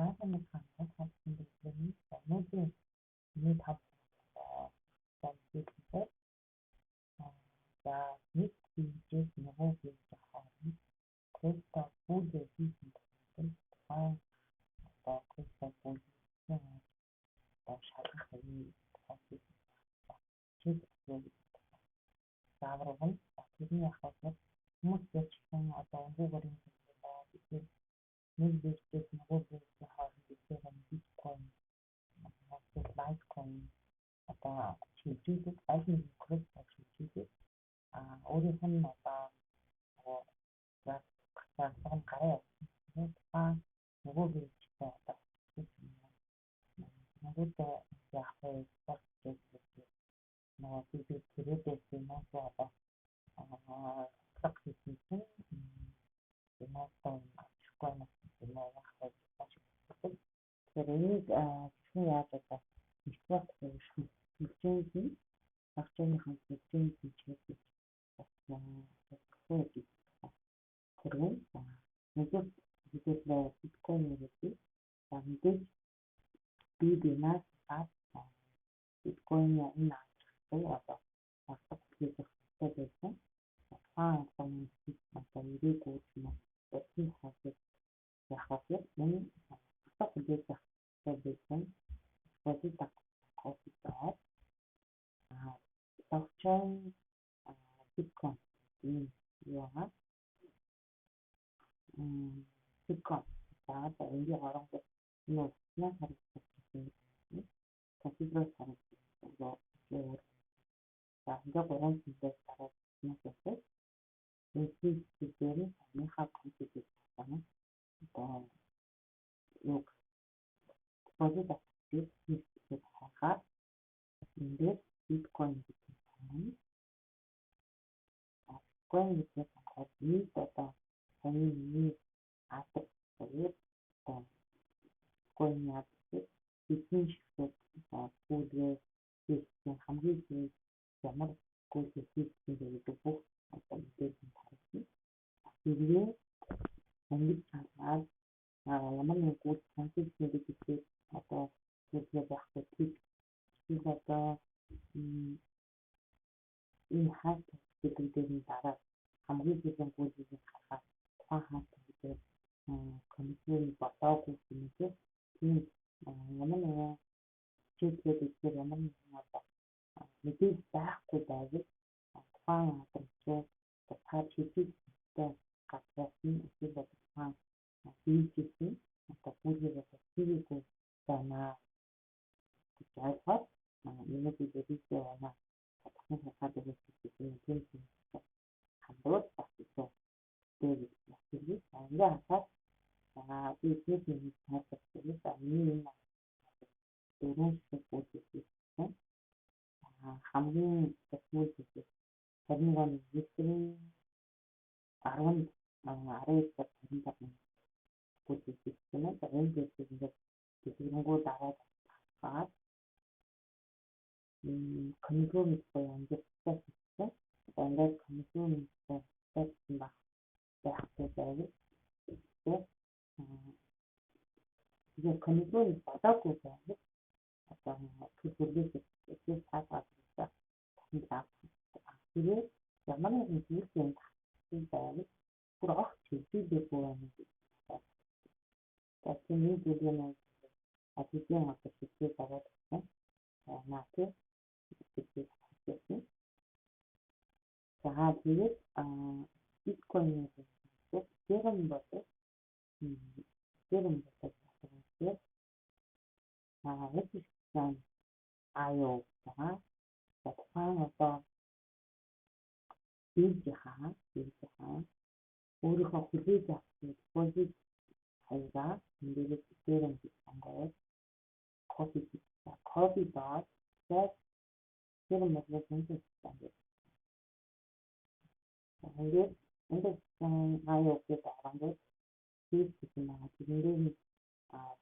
цаашаа хандах хандсан дэглэмийг өнөөдрийн миний тав зүйлсээ за нэг хийжээс нөгөө хийж хооронд кристал бүлээ хийсэн гэдэг тухайн одоо кристал бүлээ шалгах юм чиг заавар нь тэрний ахад хүмүүс дэвшин одоо өнгөөр юм тэгээд нэг зүйлээс нөгөө зүйлийн хооронд ихээр биткойн лайткойн одоо чиглэлд аль нэг кристал чиглэлд өөрийнх нь одоо гацсан гараа явсан нөгөө зүйлтэй одоо нөгөөдөө яг спорт гэдэг нөгөө бид тэрээдээс нөгөө одоо практикийн юмтай авчихгүй юм яг хөө тэр энийг чи яаж одоо спорт гэж хэлжээ багцааныхан хэлжээ гэж тэрэн нэгд бидэслээ биткойн гэдэг мэдээж биднээс биткойн энэ одоо багцаа байсан одоо ирээгүй юм уу хасаж яхад энэ багцаа байсан позитив кофе тогтсон биткойн яа биткойн за энэ хооронд нэг харагдсан компьютер харагдсан за энэ гурван зүйлээс харагдсан энэ зүйлээр анхаа компьютер байна одоо яг позитив хийх хахад энэ биткойн гэдэг юм биткойн гэдэг нь одоо таны атом гэдэг биткойн гэдэг бидний шиг бүлгээ хийх хамгийн ямар гүйцэтгэх гэдэг бүх одоо мэдээж харагдана. Тэгээд ангид цаанаар ямар нэг гүйц концепт гэдэг одоо зүйлээ багтдаг тийм одоо энэ хат гэдэг дээр дараа хамгийн зөвхөн гүйцэтгэх харахад тухайн хат гэдэг компьютер баталгаа хийх тийм ямар нэг чиглэлээр ямар нэг мэдээж байхгүй байвал тухайн атомчууд тухайн чиглэлтэй гадаадын эсвэл тухайн физикийн одоо бүлгээр физикийн байна гэж ойлгоод энэ зүйлийг байна тухайн хадгалж хийх юм хандвал багтсан дээр яг ингээ хасаад бизнес юм хайрлах юм дөрөв бүлэг хамгийн технологи тэрнийгээр нэгтгэн 10 12 бүлэг систем энэ зүйлийг дэлгэрэнгүй дараад контрол хийх юм ингээд контрол хийх багтдаг байвал яг контрол бодоогүй байвал одоо төлөвлөлт хийх цаашаа тэгээд ямар нэгэн зүйлийн тасалбар байвал бүр огт хийдэггүй байна гэдэг. Тэгэхээр энэ зүйлийг ажиглан одоо хийх байгаад байна. Наатай хийх хэрэгтэй. За тэгээд биткойн гэдэг зэрэг бодож хэвчээ аюу тухайн одоо хийжхаа өөрийнхөө хүлээж авсан позитив хайгаа мэдээлэл дээр сонгоод кофе доод тэр мэдрэмж үүсгэж ингээд аюу гэдэг арганд хийх юм аа тэрний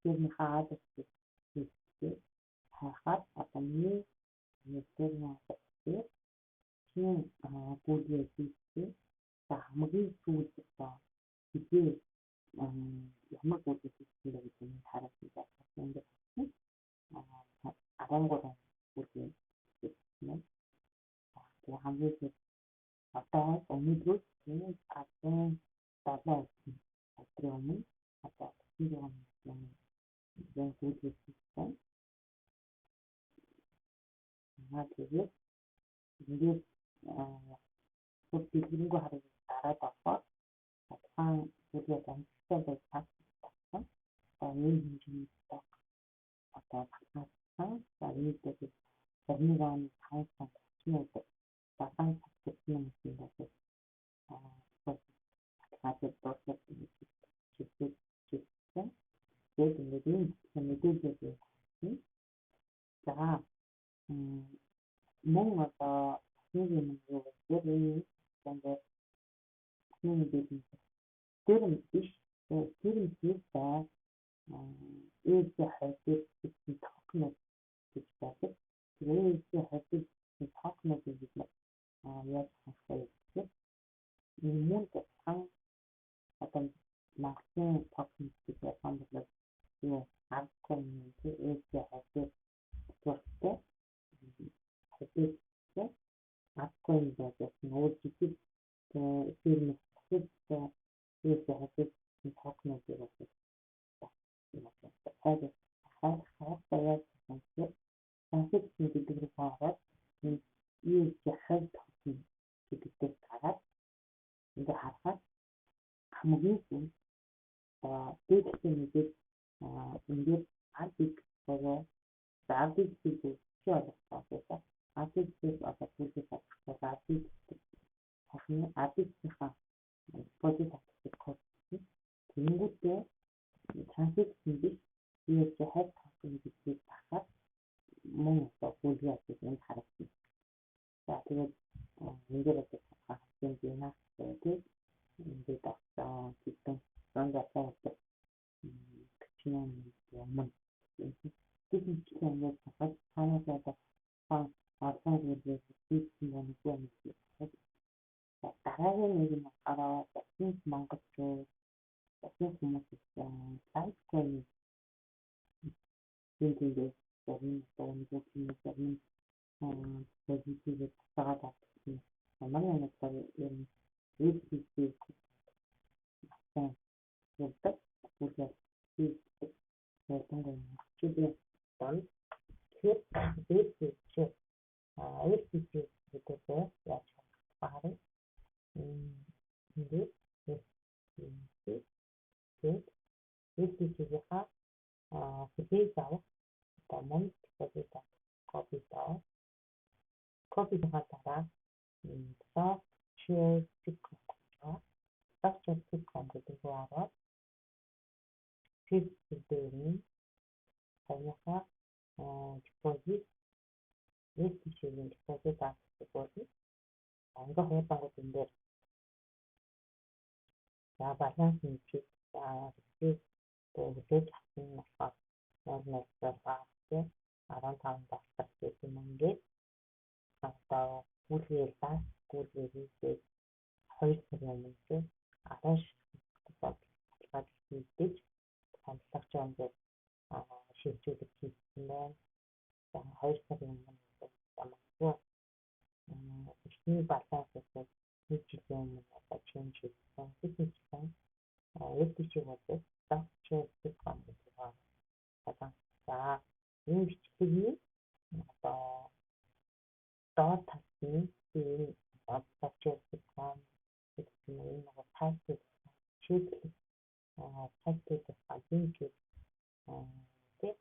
тэрний хаад хийх хахад одоо нэг нэг тийм бүлгээ хийх хамгийн сүүлд одоо бидний ямар бүлэг хийсэн бэ гэдэг нь харуулсан байна. Ингээд агангууд бүлэг хийсэн. Тэгээ хамгийн их одоо өнөөдөр энэ 17 өдрийн өмнө одоо тэр юм бүлэг хийсэн. Тэгээд ингээд бүх дэлгэрэнгүй хараад дараад аваад тухайн бүлэг амжилттай байж чадсан. Энэ хэмжээний одоо баталгаажсан. За үүнийдээ зарим оны 5 сар орчим үед даасан татсан юм байна. Баталгаажуулалт дуусах чиглэлтэй. Тэгээд ингээд энэ мэдээлэл өгсөн. За мөн одоо нэг юм юу гэхээр энэ ингээд тэр биш тэр зүйлээ ээж хайдаг гэсэн тохнол гэж байдаг. Тэгээд ээж хайдаг гэсэн тохнол гэдэг нь яаж хасах вэ? Мөн хан одоо магадгүй тохнол гэж байна. Юу хавцсан ээж хайдаг зүйлтэй хэвээр аггүй байдаг нууц жижиг фирмс хэд ээж хайдаг тохнол гэж байна. Санхүүг гэдэг нь хараад энэ яхад гэдэг гараад ингээ харахад хамгийн сүүл дээдсэн мэдээд ингээд ардик байгаа ардик гэдэг чи ойлгосон. Ардик гэдэг одоо бүлэг татсан ардик хахны ардикийнхаа бодит татсан код. Тэнгүүтээ санхүүг мэдээд ээж хайд татсан гэдгийг дахиад мөн одоо бүлэг гэдэг харагдсан. За тэгээд ингээд хахын динаас тэгээд ингээд авсан гэдэг зондасаа чинь юм. Тэгвэл ингээд хахад ханаасаа арсан гэдэг юм уу? Дараагийн нэг нь засгийн Монголчууд засгийн хүмүүс лайкгүй гэдэг зарим зарим позитивд цагаад авсан. Манай нэг юм ээжтэй асан гэдэг бүлэг хийсэн. Чигээр дан тэр ээжтэй гэдэг яаж баарэ ингээд ээжтэйгээ хэвээ зав таман тэгээд кофе хатараа софтвер гэдэг байгаа. Тэсдэрийн санааха депозит ээжтэйгээ депозит авах анга хуудангууд энэ дээр баланс хийж тэгээд хатсан болохоор нормалтай багт 15 доллар гэх юм ингээд одоо бүлгээр бас бүлгээр хийгээд 2 сарын өмнө араш баталгаад хийдэж хамтлагч ингээд шилжүүлэх хийсэн байна. 2 сарын өмнө тамаагүй ихний баланс гэдэг нэг жилийн өмнө одоо change хийсэн. Тэгсэн ээжтэй болоод софтвер гэдэг байна. За энэ бичлэгийг одоо доод тасны энэ софтвер гэдэг энэ нэг тайлбар шийдлэх тайлбар агент гэдэг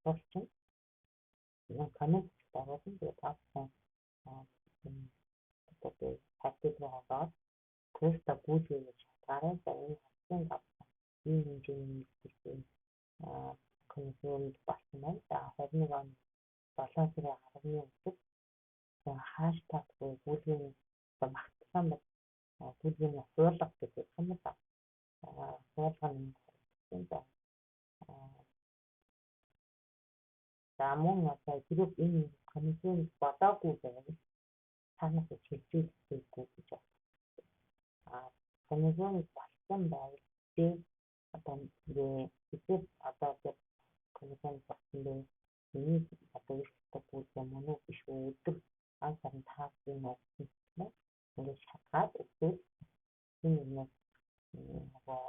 болчихсон. Энэ коммент дараахан тэгээд авсан одоо тайлбар аваад курста бүлгээ шатаараа энэ хатсан авсан. Энэ хэмжээний хэлсэн комиссионд болсон байна. За 21 он 7 сарын 11-нд хаштаг бүлгийн багтсан бүлгийн хуулга гэдэг юм байна. Хуулгын за мөн одоо гэрүүп энэ комиссионд бодоогүй байвал танаас хэлжүүлэхгүй гэж байна. Комиссионд болсон байвал Одоо 이제 이제 одоо коммуникац болсон миний одоо их төгөл юм уу биш үү өдөр ан сарын таас юм уу ингээд шатгаад өдөр энэ нэг нөгөө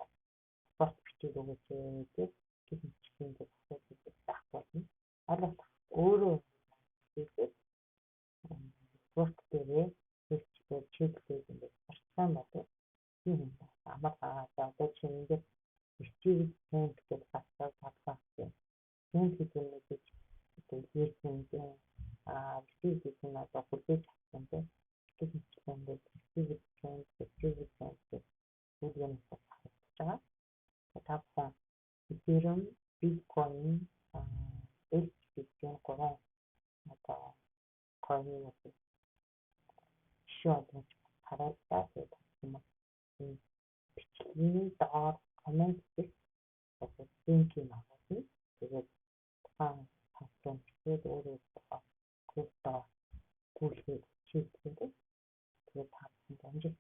спорт бичиг өгөөч гэдэг гихмичлийн асуудал байх болно. Аль өөрөө хийхэд спорт дээр хэлцээр чиглэлээр ингээд сурсан байдаг. Тийм амар за одоо чинь ингээд стил тент гэдэг хасаа тавсан. Тент гэдэг нь тэгээд стил гэдэг нь одоо бүлээж авсан тийм. Гихмичлийн стил тент үгнээс харагдаж байгаа. Тавсан Ethereum, Bitcoin, LTC гурван одоо coin шууд харагдаад байсан юм. Бичлэгийн доор коммент хийх одоо линкийг авах. Тэгээд тухайн хавтан тэгээд өөрөө кодоо гүйлгээд чиглэлээ тэгээд тавсан дамжиж